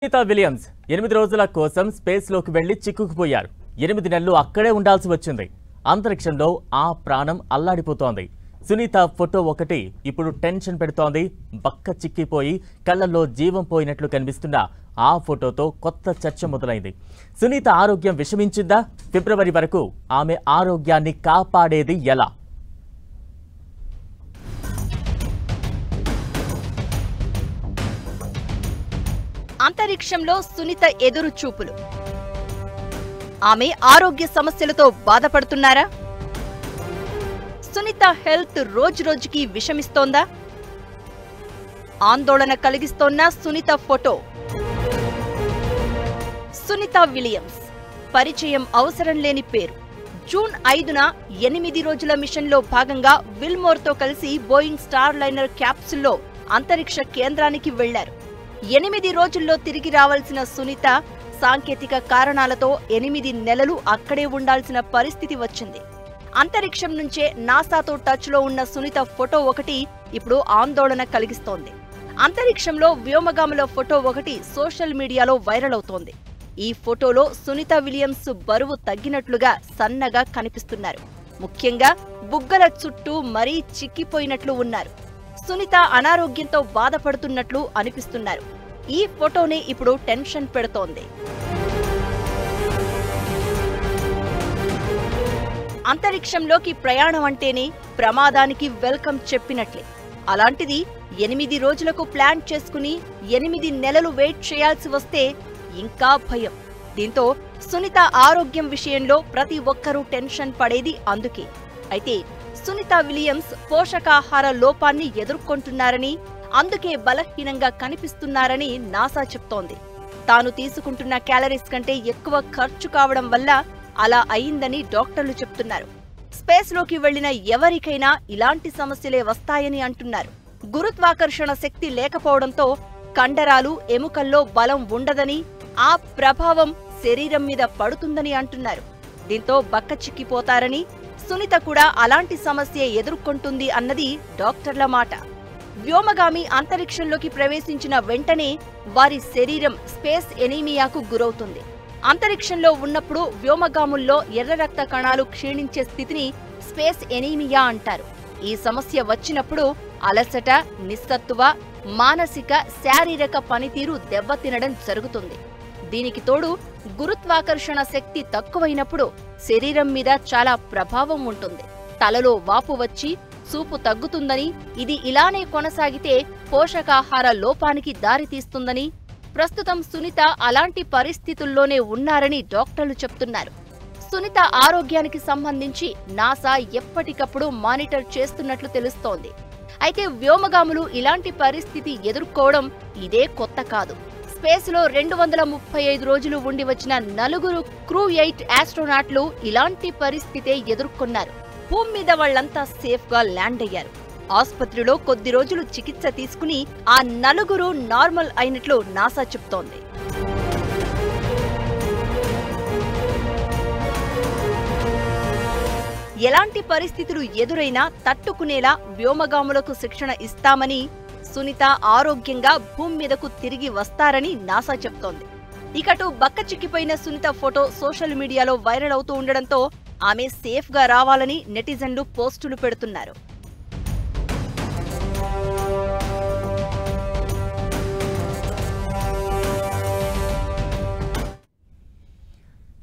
Sunitha Williams 8 రోజుల కోసం space లోకి వెళ్లి చిక్కుకుపోయారు. 8 నెలలు అక్కడే ఉండాల్సి వచ్చింది. అంతరిక్షంలో ఆ ప్రాణం అల్లాడిపోతోంది. సునీత ఫోటో ఒకటి ఇప్పుడు టెన్షన్ పెడుతోంది. బక్క చిక్కిపోయి కళ్ళల్లో జీవం పోయినట్లు కనిపిస్తున్న ఆ ఫోటోతో కొత్త చర్చ మొదలైంది. సునీత ఆరోగ్యం విషమించిందా? ఫిబ్రవరి వరకు ఆమె ఆరోగ్యాన్ని కాపాడేది ఎలా? అంతరిక్షంలో సునీత ఎదురు చూపులు. ఆమె ఆరోగ్య సమస్యలతో బాధపడుతున్నారా? సునీత హెల్త్ రోజురోజుకి విషమిస్తోందా? ఆందోళన కలిగిస్తోన్న సునీత ఫోటో. సునీత విలియమ్స్ పరిచయం అవసరం లేని పేరు. జూన్ 5న 8 రోజుల మిషన్లో భాగంగా విల్మోర్తో కలిసి బోయింగ్ స్టార్ లైనర్ క్యాప్సుల్లో అంతరిక్ష కేంద్రానికి వెళ్లారు. 8 రోజుల్లో తిరిగి రావాల్సిన సునీత సాంకేతిక కారణాలతో 8 నెలలు అక్కడే ఉండాల్సిన పరిస్థితి వచ్చింది. అంతరిక్షం నుంచే నాసాతో టచ్లో ఉన్న సునీత ఫోటో ఒకటి ఇప్పుడు ఆందోళన కలిగిస్తోంది. అంతరిక్షంలో వ్యోమగాముల ఫోటో ఒకటి సోషల్ మీడియాలో వైరల్ అవుతోంది. ఈ ఫోటోలో సునీత విలియమ్స్ బరువు తగ్గినట్లుగా సన్నగా కనిపిస్తున్నారు. ముఖ్యంగా బుగ్గల చుట్టూ మరీ చిక్కిపోయినట్లు ఉన్నారు. సునీత అనారోగ్యంతో బాధపడుతున్నట్లు అనిపిస్తున్నారు. ఈ ఫోటోనే ఇప్పుడు టెన్షన్ పెడుతోంది. అంతరిక్షంలోకి ప్రయాణం అంటేనే ప్రమాదానికి వెల్కమ్ చెప్పినట్లే. అలాంటిది 8 రోజులకు ప్లాన్ చేసుకుని 8 నెలలు వెయిట్ చేయాల్సి వస్తే ఇంకా భయం. దీంతో సునీత ఆరోగ్యం విషయంలో ప్రతి ఒక్కరూ టెన్షన్ పడేది అందుకే. అయితే సునీత విలియమ్స్ పోషకాహార లోపాన్ని ఎదుర్కొంటున్నారని, అందుకే బలహీనంగా కనిపిస్తున్నారని నాసా చెప్తోంది. తాను తీసుకుంటున్న క్యాలరీస్ కంటే ఎక్కువ ఖర్చు కావడం వల్ల అలా అయిందని డాక్టర్లు చెప్తున్నారు. స్పేస్లోకి వెళ్లిన ఎవరికైనా ఇలాంటి సమస్యలే వస్తాయని అంటున్నారు. గురుత్వాకర్షణ శక్తి లేకపోవడంతో కండరాలు, ఎముకల్లో బలం ఉండదని, ఆ ప్రభావం శరీరం మీద పడుతుందని అంటున్నారు. దీంతో బక్కచిక్కిపోతారని, సునీత కూడా అలాంటి సమస్య ఎదుర్కొంటుంది అన్నది డాక్టర్ల మాట. వ్యోమగామి అంతరిక్షంలోకి ప్రవేశించిన వెంటనే వారి శరీరం స్పేస్ ఎనీమియాకు గురవుతుంది. అంతరిక్షంలో ఉన్నప్పుడు వ్యోమగాముల్లో ఎర్ర రక్త కణాలు క్షీణించే స్థితిని స్పేస్ ఎనీమియా అంటారు. ఈ సమస్య వచ్చినప్పుడు అలసట, నిస్సత్తువ, మానసిక, శారీరక పనితీరు దెబ్బతినడం జరుగుతుంది. దీనికి తోడు గురుత్వాకర్షణ శక్తి తక్కువైనప్పుడు శరీరం మీద చాలా ప్రభావం ఉంటుంది. తలలో వాపు వచ్చి చూపు తగ్గుతుందని, ఇది ఇలానే కొనసాగితే పోషకాహార లోపానికి దారితీస్తుందని, ప్రస్తుతం సునీత అలాంటి పరిస్థితుల్లోనే ఉన్నారని డాక్టర్లు చెప్తున్నారు. సునీత ఆరోగ్యానికి సంబంధించి నాసా ఎప్పటికప్పుడు మానిటర్ చేస్తున్నట్లు తెలుస్తోంది. అయితే వ్యోమగాములు ఇలాంటి పరిస్థితి ఎదుర్కోవడం ఇదే కొత్త కాదు. స్పేస్లో 235 రోజులు ఉండి వచ్చిన 4 క్రూ 8 ఆస్ట్రోనాట్లు ఇలాంటి పరిస్థితే ఎదుర్కొన్నారు. భూమి మీద వాళ్లంతా సేఫ్గా ల్యాండ్ అయ్యారు. ఆసుపత్రిలో కొద్ది రోజులు చికిత్స తీసుకుని ఆ 4 నార్మల్ అయినట్లు నాసా చెప్తోంది. ఎలాంటి పరిస్థితులు ఎదురైనా తట్టుకునేలా వ్యోమగాములకు శిక్షణ ఇస్తామని, సునీత ఆరోగ్యంగా భూమి మీదకు తిరిగి వస్తారని నాసా చెప్తోంది. ఇకటు బక్క చిక్కిపోయిన సునీత ఫోటో సోషల్ మీడియాలో వైరల్ అవుతూ ఉండడంతో ఆమె సేఫ్గా రావాలని నెటిజన్లు పోస్టులు పెడుతున్నారు.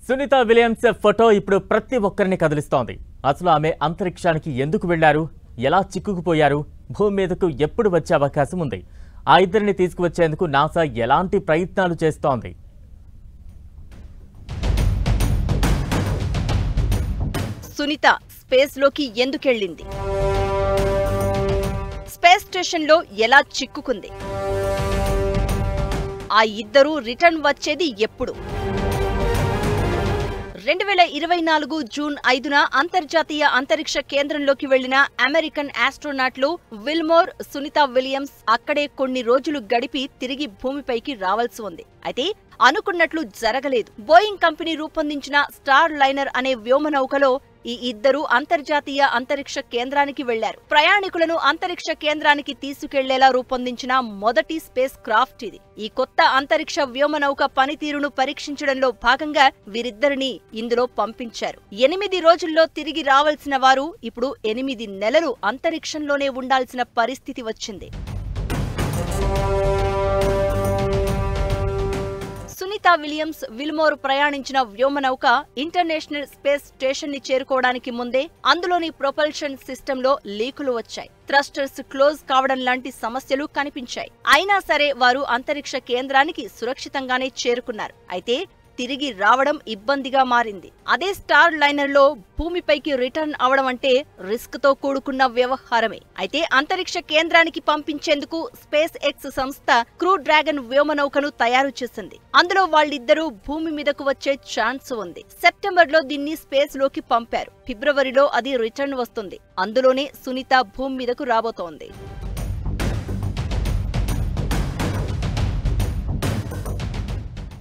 సునీత విలియమ్స్ ఫోటో ఇప్పుడు ప్రతి ఒక్కరిని కదిలిస్తోంది. అసలు ఆమె అంతరిక్షానికి ఎందుకు వెళ్లారు? ఎలా చిక్కుకుపోయారు? భూమి మీదకు ఎప్పుడు వచ్చే అవకాశం ఉంది? ఆ ఇద్దరిని తీసుకువచ్చేందుకు నాసా ఎలాంటి ప్రయత్నాలు చేస్తోంది? సునీత స్పేస్లోకి ఎందుకెళ్ళింది? స్పేస్ స్టేషన్లో ఎలా చిక్కుకుంది? ఆ ఇద్దరూ రిటర్న్ వచ్చేది ఎప్పుడు? 2024 జూన్ 5న అంతర్జాతీయ అంతరిక్ష కేంద్రంలోకి వెళ్లిన అమెరికన్ ఆస్ట్రోనాట్లు విల్మోర్, సునీత విలియమ్స్ అక్కడే కొన్ని రోజులు గడిపి తిరిగి భూమిపైకి రావాల్సి ఉంది. అయితే అనుకున్నట్లు జరగలేదు. బోయింగ్ కంపెనీ రూపొందించిన స్టార్ లైనర్ అనే వ్యోమనౌకలో ఈ ఇద్దరు అంతర్జాతీయ అంతరిక్ష కేంద్రానికి వెళ్లారు. ప్రయాణికులను అంతరిక్ష కేంద్రానికి తీసుకెళ్లేలా రూపొందించిన మొదటి స్పేస్ క్రాఫ్ట్ ఇది. ఈ కొత్త అంతరిక్ష వ్యోమనౌక పనితీరును పరీక్షించడంలో భాగంగా వీరిద్దరిని ఇందులో పంపించారు. 8 రోజుల్లో తిరిగి రావాల్సిన వారు ఇప్పుడు 8 నెలలు అంతరిక్షంలోనే ఉండాల్సిన పరిస్థితి వచ్చింది. సునీత విలియమ్స్ విల్మోర్ ప్రయాణించిన వ్యోమనౌక ఇంటర్నేషనల్ స్పేస్ స్టేషన్ ని చేరుకోవడానికి ముందే అందులోని ప్రొపల్షన్ సిస్టంలో లీకులు వచ్చాయి. థ్రస్టర్స్ క్లోజ్ కావడం లాంటి సమస్యలు కనిపించాయి. అయినా సరే వారు అంతరిక్ష కేంద్రానికి సురక్షితంగానే చేరుకున్నారు. అయితే తిరిగి రావడం ఇబ్బందిగా మారింది. అదే స్టార్ లైనర్ లో భూమిపైకి రిటర్న్ అవడం అంటే రిస్క్ తో కూడుకున్న వ్యవహారమే. అయితే అంతరిక్ష కేంద్రానికి పంపించేందుకు స్పేస్ ఎక్స్ సంస్థ క్రూ డ్రాగన్ వ్యోమనౌకను తయారు చేసింది. అందులో వాళ్ళిద్దరూ భూమి మీదకు వచ్చే ఛాన్స్ ఉంది. సెప్టెంబర్ లో దీన్ని స్పేస్ లోకి పంపారు. ఫిబ్రవరిలో అది రిటర్న్ వస్తుంది. అందులోనే సునీత భూమి మీదకు రాబోతోంది.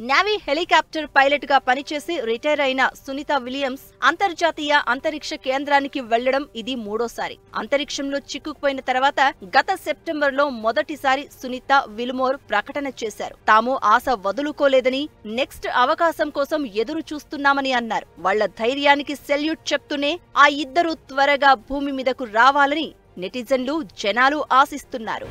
నేవీ హెలికాప్టర్ పైలట్ గా పనిచేసి రిటైర్ అయిన సునీత విలియమ్స్ అంతర్జాతీయ అంతరిక్ష కేంద్రానికి వెళ్లడం ఇది మూడోసారి. అంతరిక్షంలో చిక్కుకుపోయిన తర్వాత గత సెప్టెంబర్లో మొదటిసారి సునీత విల్మోర్ ప్రకటన చేశారు. తాము ఆశ వదులుకోలేదని, నెక్స్ట్ అవకాశం కోసం ఎదురు చూస్తున్నామని అన్నారు. వాళ్ల ధైర్యానికి సెల్యూట్ చెప్తూనే ఆ ఇద్దరు త్వరగా భూమి మీదకు రావాలని నెటిజన్లు, జనాలు ఆశిస్తున్నారు.